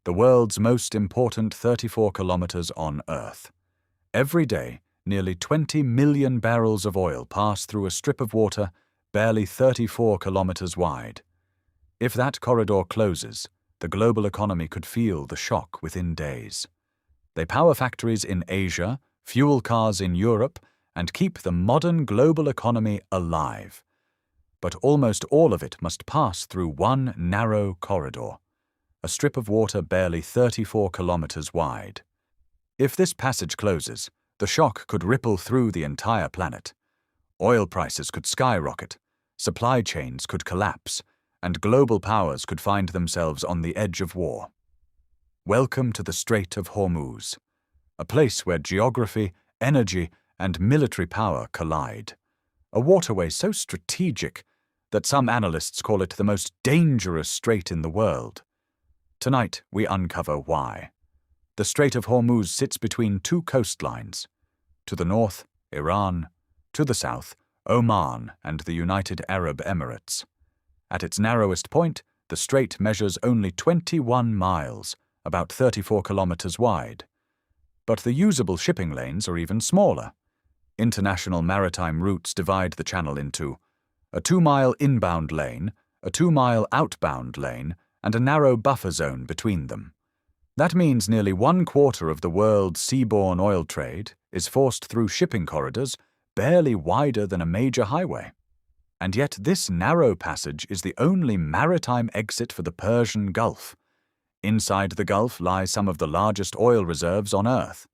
the world's most important 34 kilometers on Earth. Every day, nearly 20 million barrels of oil pass through a strip of water barely 34 kilometers wide. If that corridor closes, the global economy could feel the shock within days. They power factories in Asia, fuel cars in Europe, and keep the modern global economy alive. But almost all of it must pass through one narrow corridor, a strip of water barely 34 kilometers wide. If this passage closes, the shock could ripple through the entire planet. Oil prices could skyrocket, supply chains could collapse, and global powers could find themselves on the edge of war. Welcome to the Strait of Hormuz, a place where geography, energy, and military power collide. A waterway so strategic that some analysts call it the most dangerous strait in the world. Tonight, we uncover why. The Strait of Hormuz sits between two coastlines. To the north, Iran. To the south, Oman and the United Arab Emirates. At its narrowest point, the strait measures only 21 miles, about 34 kilometers wide. But the usable shipping lanes are even smaller. International maritime routes divide the channel into a 2-mile inbound lane, a 2-mile outbound lane, and a narrow buffer zone between them. That means nearly 1/4 of the world's seaborne oil trade is forced through shipping corridors barely wider than a major highway. And yet this narrow passage is the only maritime exit for the Persian Gulf. Inside the Gulf lie some of the largest oil reserves on Earth: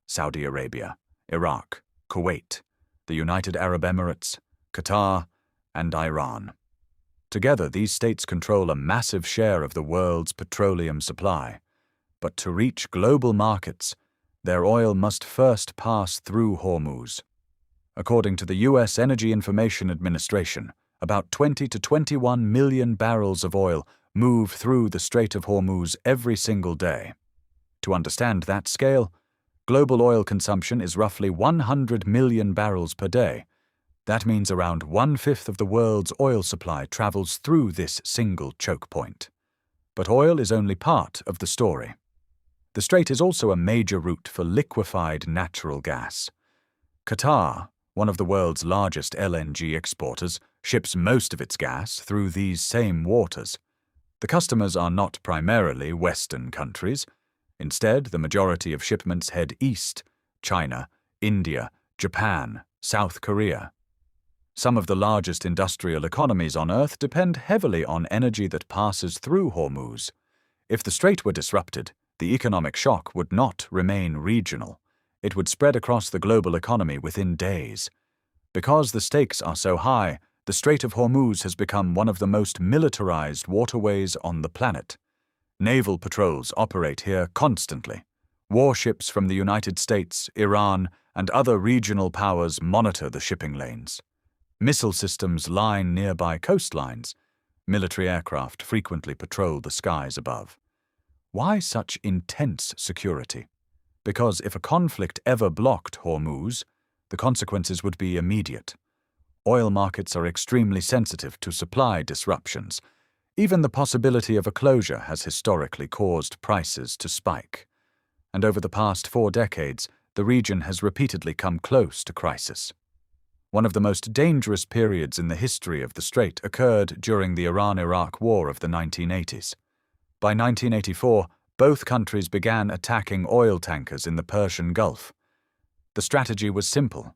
Saudi Arabia, Iraq, Kuwait, the United Arab Emirates, Qatar, and Iran. Together, these states control a massive share of the world's petroleum supply. But to reach global markets, their oil must first pass through Hormuz. According to the U.S. Energy Information Administration, about 20 to 21 million barrels of oil move through the Strait of Hormuz every single day. To understand that scale, global oil consumption is roughly 100 million barrels per day. That means around 1/5 of the world's oil supply travels through this single choke point. But oil is only part of the story. The strait is also a major route for liquefied natural gas. Qatar, one of the world's largest LNG exporters, ships most of its gas through these same waters. The customers are not primarily Western countries. Instead, the majority of shipments head east: China, India, Japan, South Korea. Some of the largest industrial economies on Earth depend heavily on energy that passes through Hormuz. If the strait were disrupted, the economic shock would not remain regional. It would spread across the global economy within days. Because the stakes are so high, the Strait of Hormuz has become one of the most militarized waterways on the planet. Naval patrols operate here constantly. Warships from the United States, Iran, and other regional powers monitor the shipping lanes. Missile systems line nearby coastlines. Military aircraft frequently patrol the skies above. Why such intense security? Because if a conflict ever blocked Hormuz, the consequences would be immediate. Oil markets are extremely sensitive to supply disruptions. Even the possibility of a closure has historically caused prices to spike. And over the past 4 decades, the region has repeatedly come close to crisis. One of the most dangerous periods in the history of the strait occurred during the Iran-Iraq War of the 1980s. By 1984, both countries began attacking oil tankers in the Persian Gulf. The strategy was simple: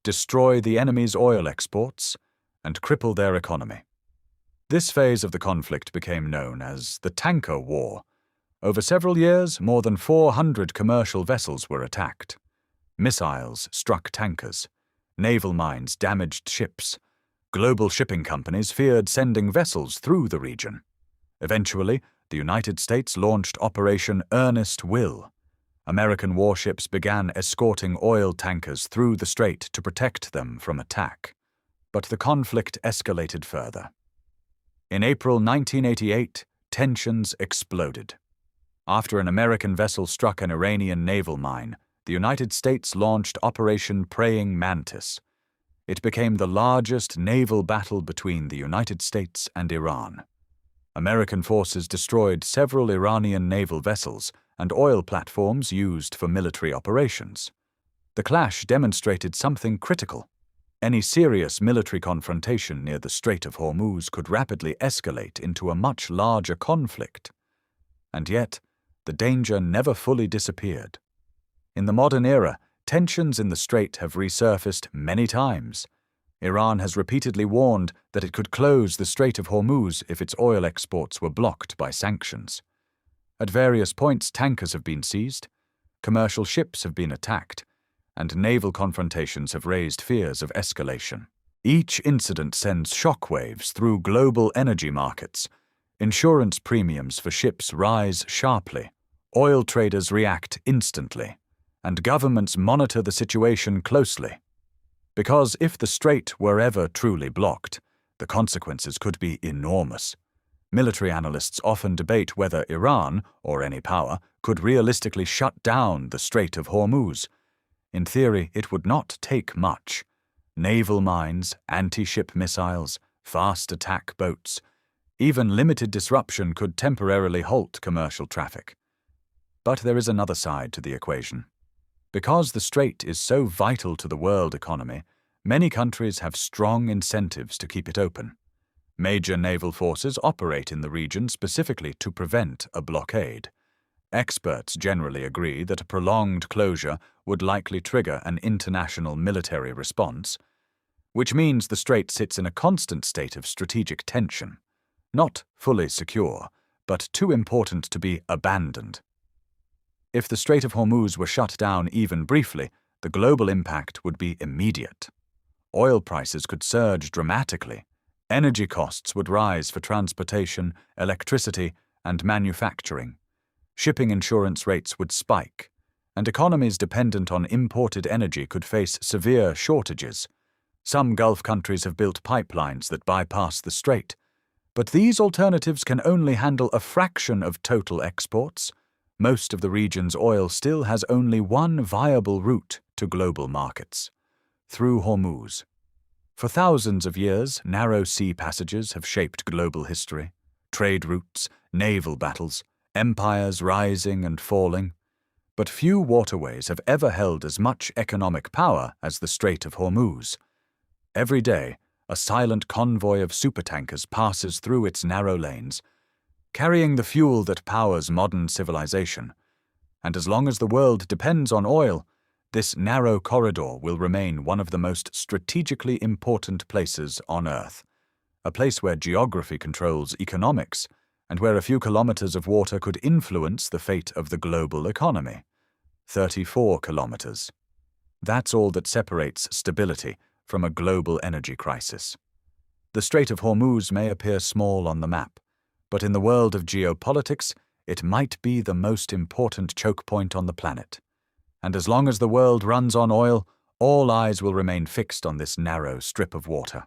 destroy the enemy's oil exports and cripple their economy. This phase of the conflict became known as the Tanker War. Over several years, more than 400 commercial vessels were attacked. Missiles struck tankers. Naval mines damaged ships. Global shipping companies feared sending vessels through the region. Eventually, the United States launched Operation Earnest Will. American warships began escorting oil tankers through the strait to protect them from attack. But the conflict escalated further. In April 1988, tensions exploded. After an American vessel struck an Iranian naval mine, the United States launched Operation Praying Mantis. It became the largest naval battle between the United States and Iran. American forces destroyed several Iranian naval vessels and oil platforms used for military operations. The clash demonstrated something critical. Any serious military confrontation near the Strait of Hormuz could rapidly escalate into a much larger conflict. And yet, the danger never fully disappeared. In the modern era, tensions in the strait have resurfaced many times. Iran has repeatedly warned that it could close the Strait of Hormuz if its oil exports were blocked by sanctions. At various points, tankers have been seized, commercial ships have been attacked, and naval confrontations have raised fears of escalation. Each incident sends shockwaves through global energy markets. Insurance premiums for ships rise sharply, oil traders react instantly, and governments monitor the situation closely. Because if the strait were ever truly blocked, the consequences could be enormous. Military analysts often debate whether Iran, or any power, could realistically shut down the Strait of Hormuz. In theory, it would not take much. Naval mines, anti-ship missiles, fast attack boats. Even limited disruption could temporarily halt commercial traffic. But there is another side to the equation. Because the strait is so vital to the world economy, many countries have strong incentives to keep it open. Major naval forces operate in the region specifically to prevent a blockade. Experts generally agree that a prolonged closure would likely trigger an international military response, which means the strait sits in a constant state of strategic tension, not fully secure, but too important to be abandoned. If the Strait of Hormuz were shut down even briefly, the global impact would be immediate. Oil prices could surge dramatically. Energy costs would rise for transportation, electricity, and manufacturing. Shipping insurance rates would spike, and economies dependent on imported energy could face severe shortages. Some Gulf countries have built pipelines that bypass the strait, but these alternatives can only handle a fraction of total exports. Most of the region's oil still has only one viable route to global markets: through Hormuz. For thousands of years, narrow sea passages have shaped global history. Trade routes, naval battles, empires rising and falling. But few waterways have ever held as much economic power as the Strait of Hormuz. Every day, a silent convoy of supertankers passes through its narrow lanes, carrying the fuel that powers modern civilization. And as long as the world depends on oil, this narrow corridor will remain one of the most strategically important places on Earth, a place where geography controls economics, and where a few kilometers of water could influence the fate of the global economy. 34 kilometers. That's all that separates stability from a global energy crisis. The Strait of Hormuz may appear small on the map, but in the world of geopolitics, it might be the most important choke point on the planet. And as long as the world runs on oil, all eyes will remain fixed on this narrow strip of water.